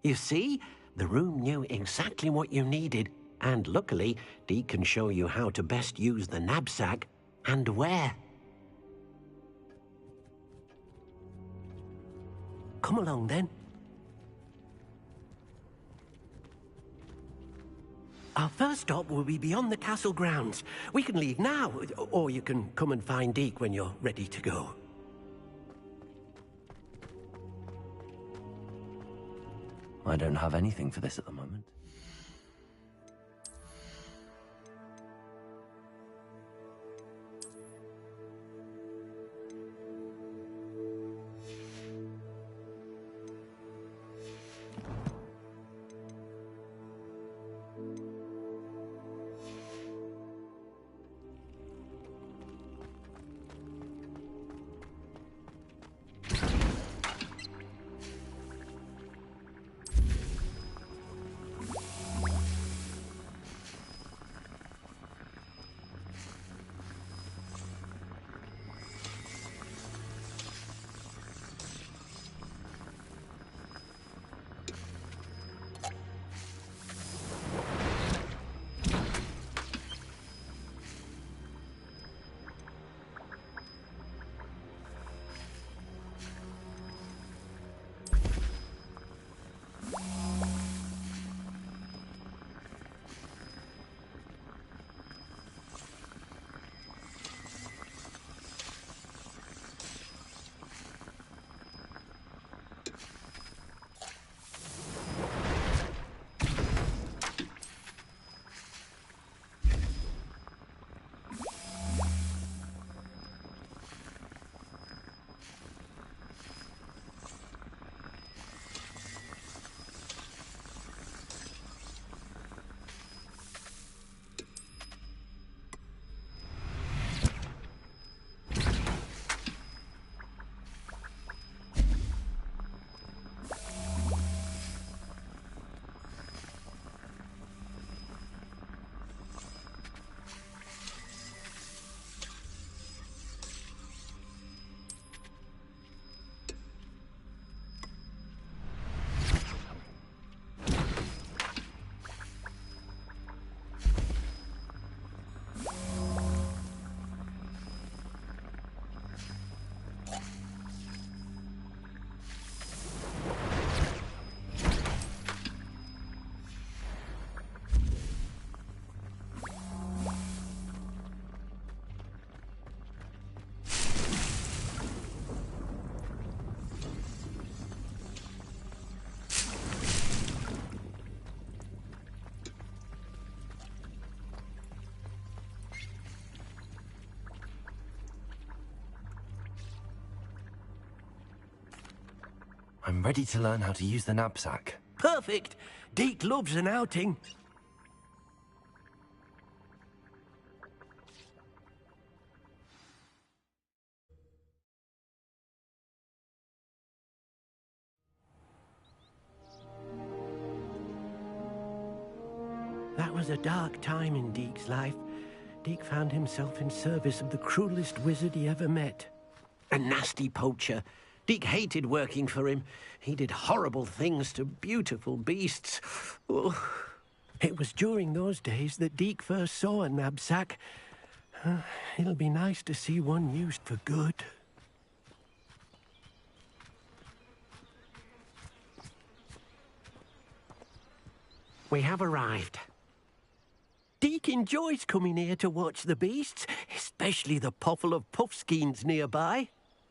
You see, the room knew exactly what you needed, and luckily, Deke can show you how to best use the knapsack and where. Come along, then. Our first stop will be beyond the castle grounds. We can leave now, or you can come and find Deke when you're ready to go. I don't have anything for this at the moment. I'm ready to learn how to use the knapsack. Perfect. Deke loves an outing. That was a dark time in Deke's life. Deke found himself in service of the cruelest wizard he ever met. A nasty poacher. Deke hated working for him. He did horrible things to beautiful beasts. Oh. It was during those days that Deke first saw a knapsack. It'll be nice to see one used for good. We have arrived. Deke enjoys coming here to watch the beasts, especially the potful of puffskeins nearby.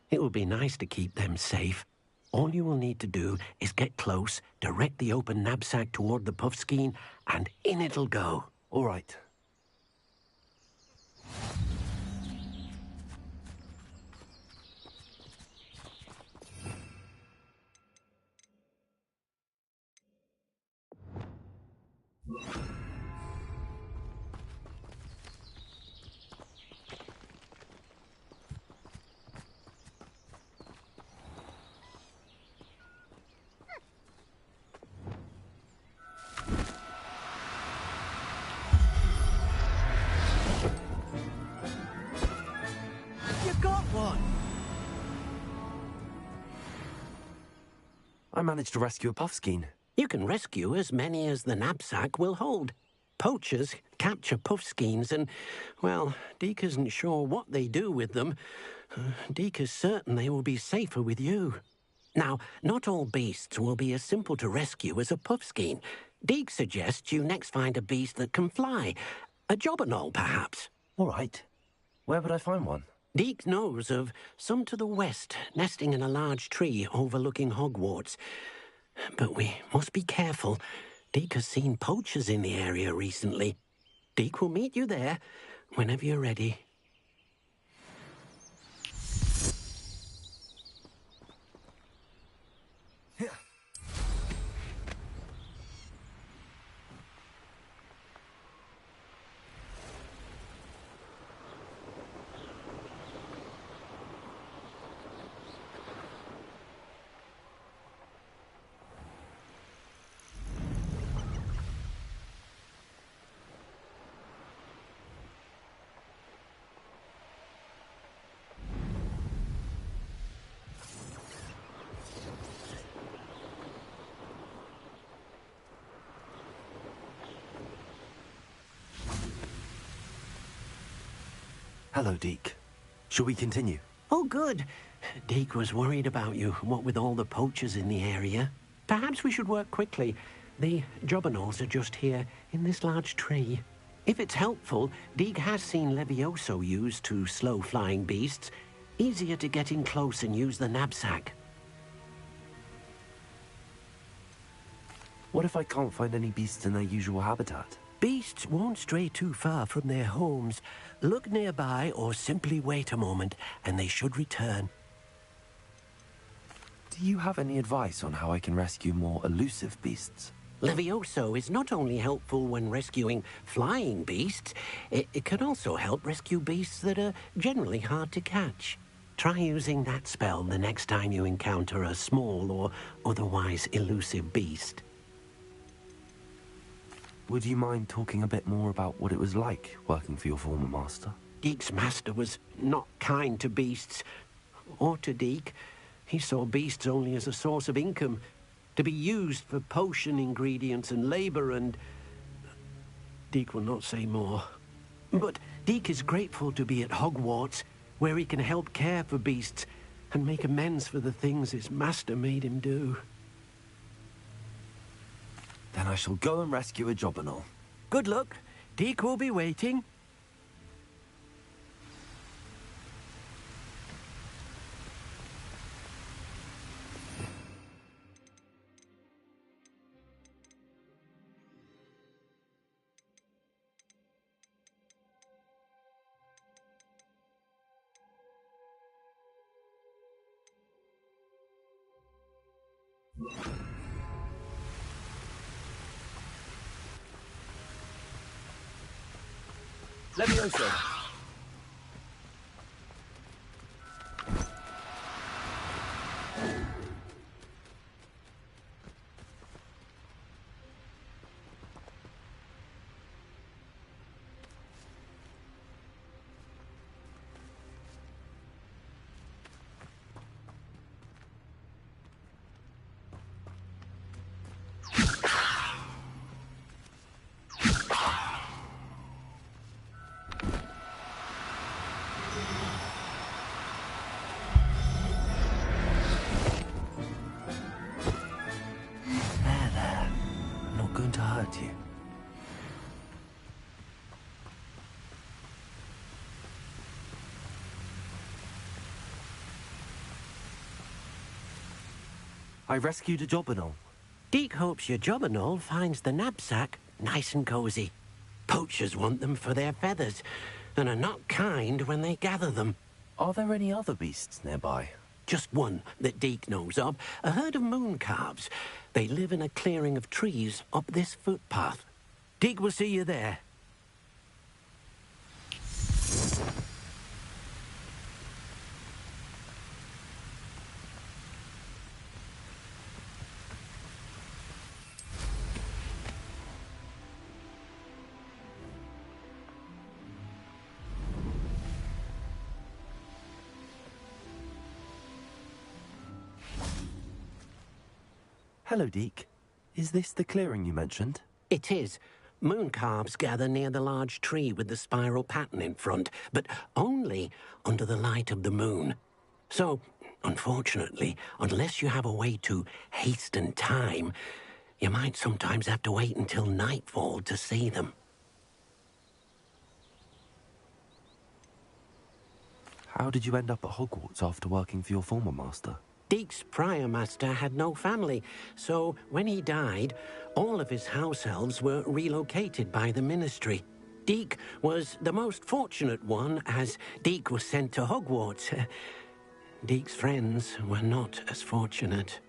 It will be nice to keep them safe. All you will need to do is get close, direct the open knapsack toward the puffskein, and in it'll go. All right. You got one! I managed to rescue a puffskein. You can rescue as many as the knapsack will hold. Poachers capture puffskeins and, well, Deke isn't sure what they do with them. Deke is certain they will be safer with you. Now, not all beasts will be as simple to rescue as a puffskein. Deke suggests you next find a beast that can fly. A jobberknoll, perhaps. All right. Where would I find one? Deke knows of some to the west, nesting in a large tree overlooking Hogwarts. But we must be careful. Deke has seen poachers in the area recently. Deke will meet you there whenever you're ready. Hello, Deke. Shall we continue? Oh, good. Deke was worried about you, what with all the poachers in the area. Perhaps we should work quickly. The jobberknolls are just here, in this large tree. If it's helpful, Deke has seen Levioso used to slow flying beasts. Easier to get in close and use the knapsack. What if I can't find any beasts in their usual habitat? Beasts won't stray too far from their homes. Look nearby or simply wait a moment, and they should return. Do you have any advice on how I can rescue more elusive beasts? Levioso is not only helpful when rescuing flying beasts, it can also help rescue beasts that are generally hard to catch. Try using that spell the next time you encounter a small or otherwise elusive beast. Would you mind talking a bit more about what it was like working for your former master? Deke's master was not kind to beasts, or to Deke. He saw beasts only as a source of income, to be used for potion ingredients and labor, and Deke will not say more. But Deke is grateful to be at Hogwarts, where he can help care for beasts and make amends for the things his master made him do. Then I shall go and rescue a jobberknoll. Good luck. Deke will be waiting. Levioso! There. Not going to hurt you. I rescued a Jobberknoll. Deke hopes your Jobberknoll finds the knapsack nice and cozy. Poachers want them for their feathers, and are not kind when they gather them. Are there any other beasts nearby? Just one that Deke knows of, a herd of moon calves. They live in a clearing of trees up this footpath. Deke will see you there. Hello, Deke. Is this the clearing you mentioned? It is. Moon calves gather near the large tree with the spiral pattern in front, but only under the light of the moon. So, unfortunately, unless you have a way to hasten time, you might sometimes have to wait until nightfall to see them. How did you end up at Hogwarts after working for your former master? Deke's prior master had no family, so when he died, all of his house elves were relocated by the ministry. Deke was the most fortunate one, as Deke was sent to Hogwarts. Deke's friends were not as fortunate.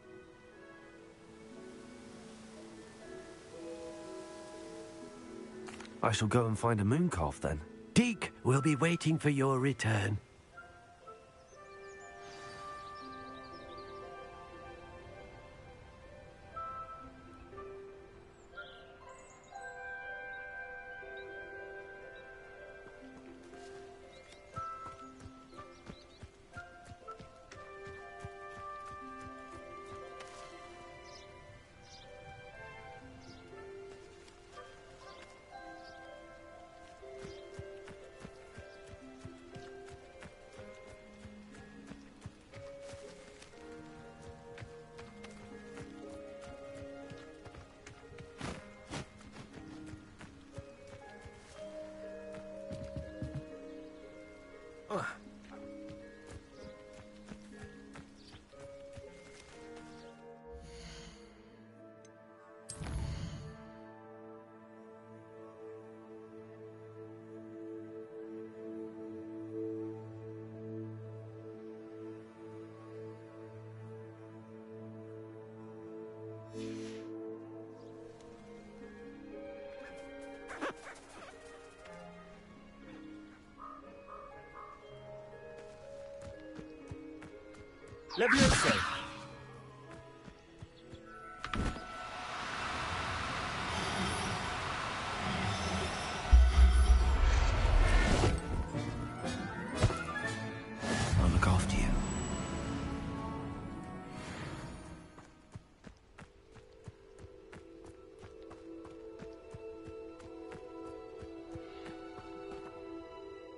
I shall go and find a moon calf then. Deke will be waiting for your return. Levioso! I'll look after you.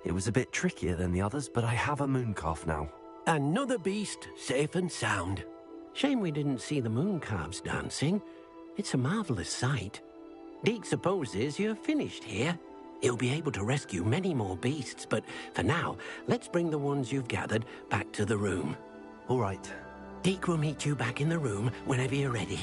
It was a bit trickier than the others, but I have a moon calf now. Another beast, safe and sound. Shame we didn't see the moon calves dancing. It's a marvelous sight. Deke supposes you're finished here. He'll be able to rescue many more beasts, but for now, let's bring the ones you've gathered back to the room. All right. Deke will meet you back in the room whenever you're ready.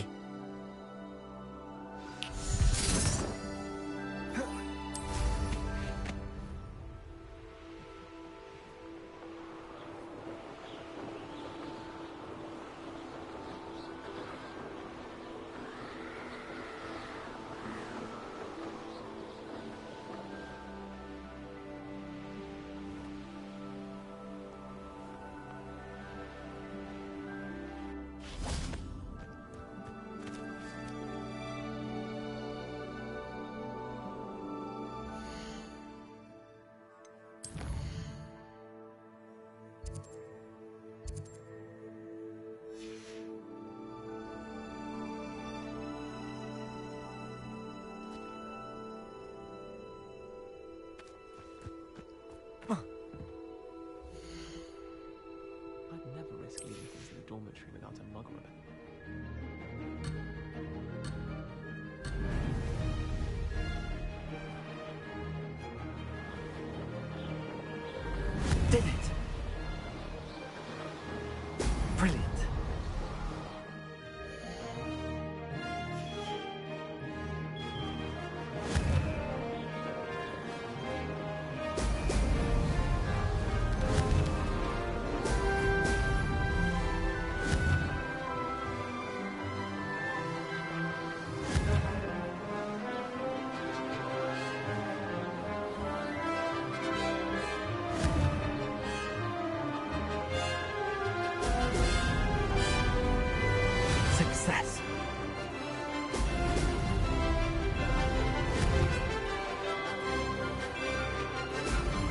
without a mug or a... Did it! Brilliant. Success.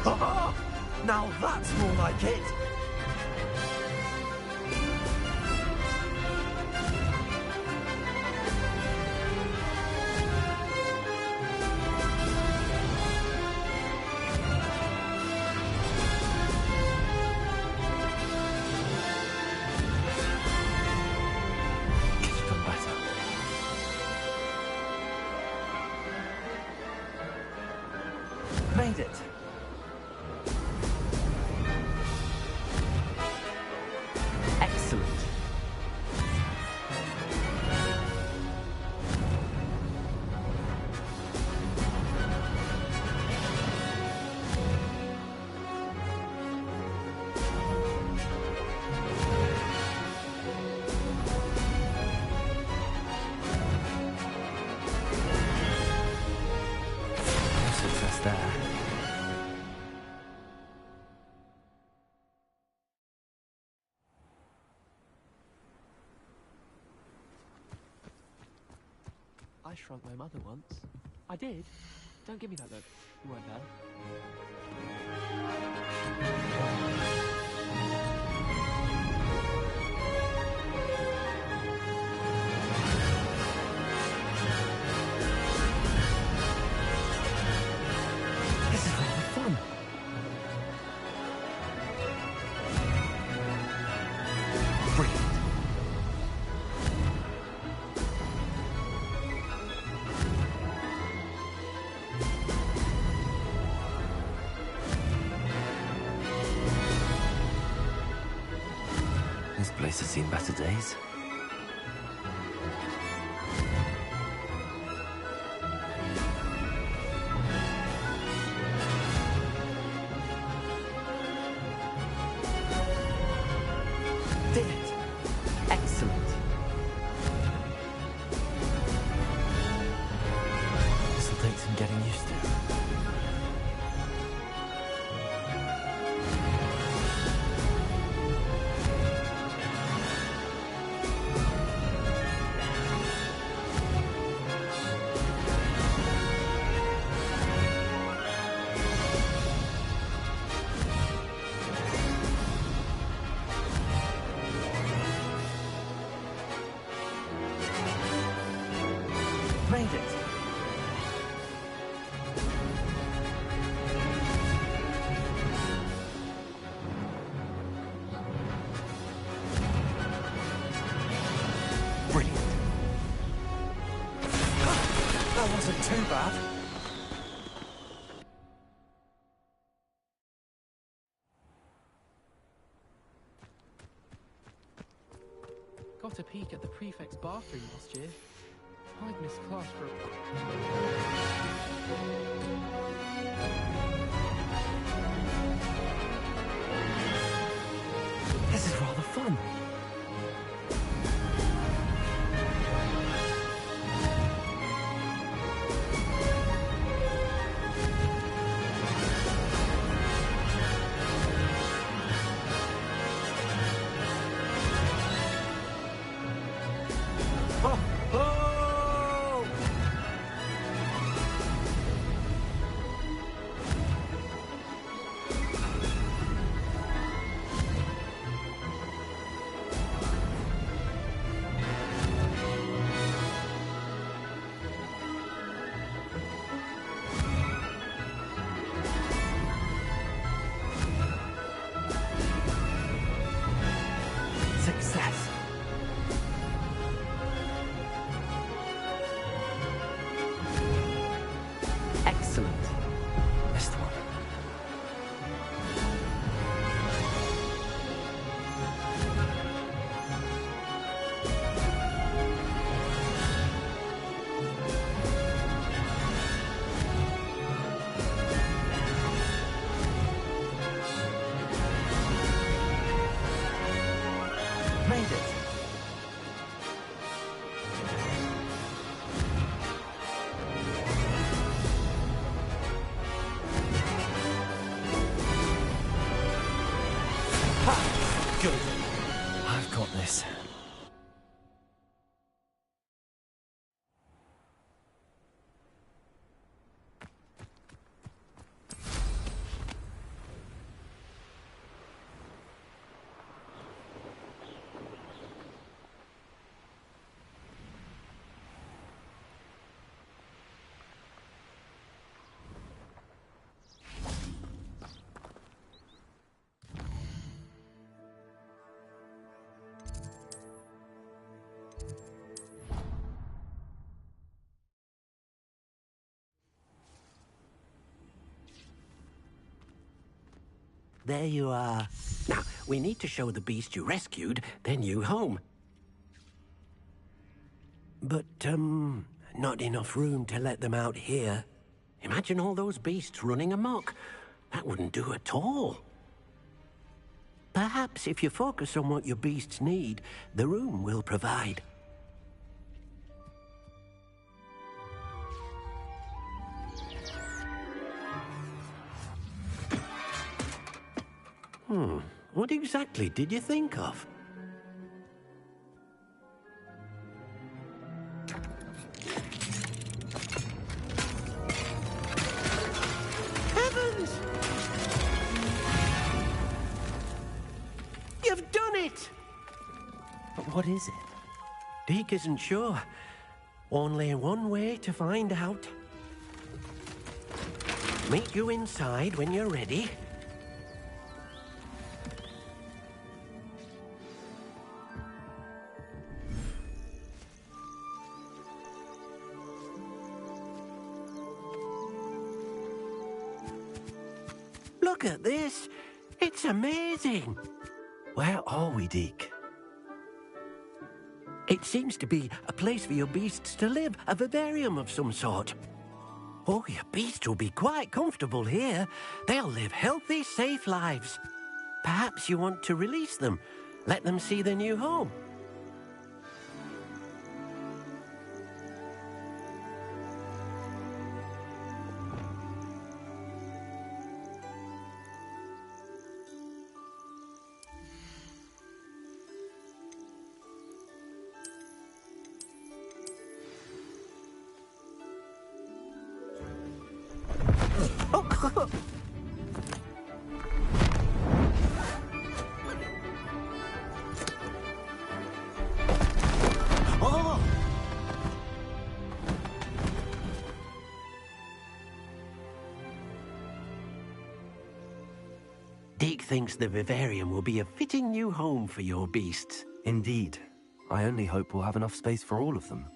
Ha-ha! Now that's more like it. Made it. Excellent. No success there. I shrunk my mother once. I did. Don't give me that look. You weren't there. This is rather fun. Brilliant. This place has seen better days. Did it! Excellent. This'll take some getting used to. Made it. Brilliant. That wasn't too bad. Got a peek at the prefect's bathroom last year. I'd missed class for This is rather fun. Oh! Excellent. Missed one. Made it. Ha! Good. I've got this. There you are. Now, we need to show the beast you rescued their new home. But, not enough room to let them out here. Imagine all those beasts running amok. That wouldn't do at all. Perhaps if you focus on what your beasts need, the room will provide. What exactly did you think of? Heavens! You've done it! But what is it? Deke isn't sure. Only one way to find out. Meet you inside when you're ready. Look at this. It's amazing. Where are we, Deke? It seems to be a place for your beasts to live, a vivarium of some sort. Oh, your beasts will be quite comfortable here. They'll live healthy, safe lives. Perhaps you want to release them, let them see their new home. Deke thinks the vivarium will be a fitting new home for your beasts. Indeed. I only hope we'll have enough space for all of them.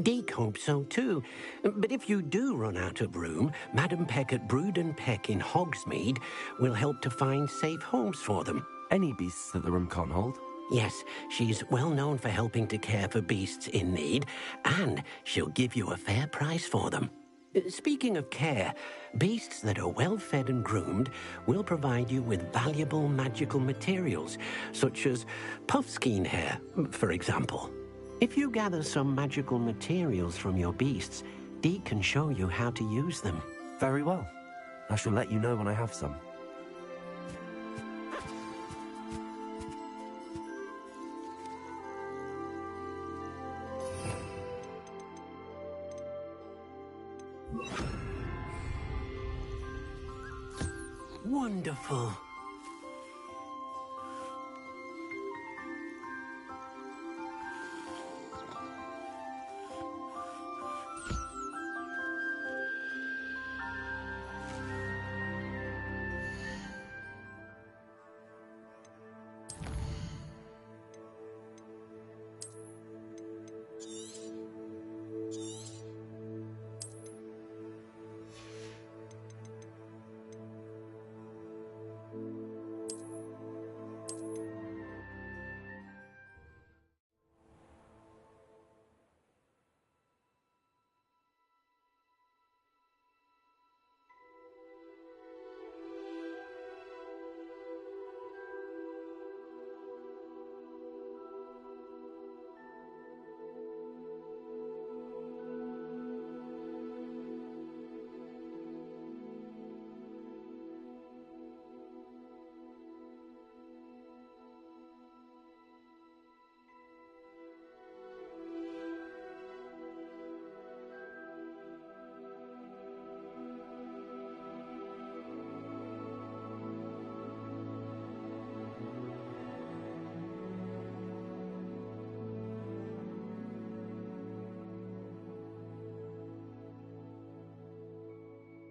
Deke hopes so too. But if you do run out of room, Madam Peck at Brood and Peck in Hogsmeade will help to find safe homes for them. Any beasts that the room can't hold? Yes, she's well known for helping to care for beasts in need, and she'll give you a fair price for them. Speaking of care, beasts that are well fed and groomed will provide you with valuable magical materials, such as puffskein hair, for example. If you gather some magical materials from your beasts, Deke can show you how to use them. Very well. I shall let you know when I have some. Wonderful.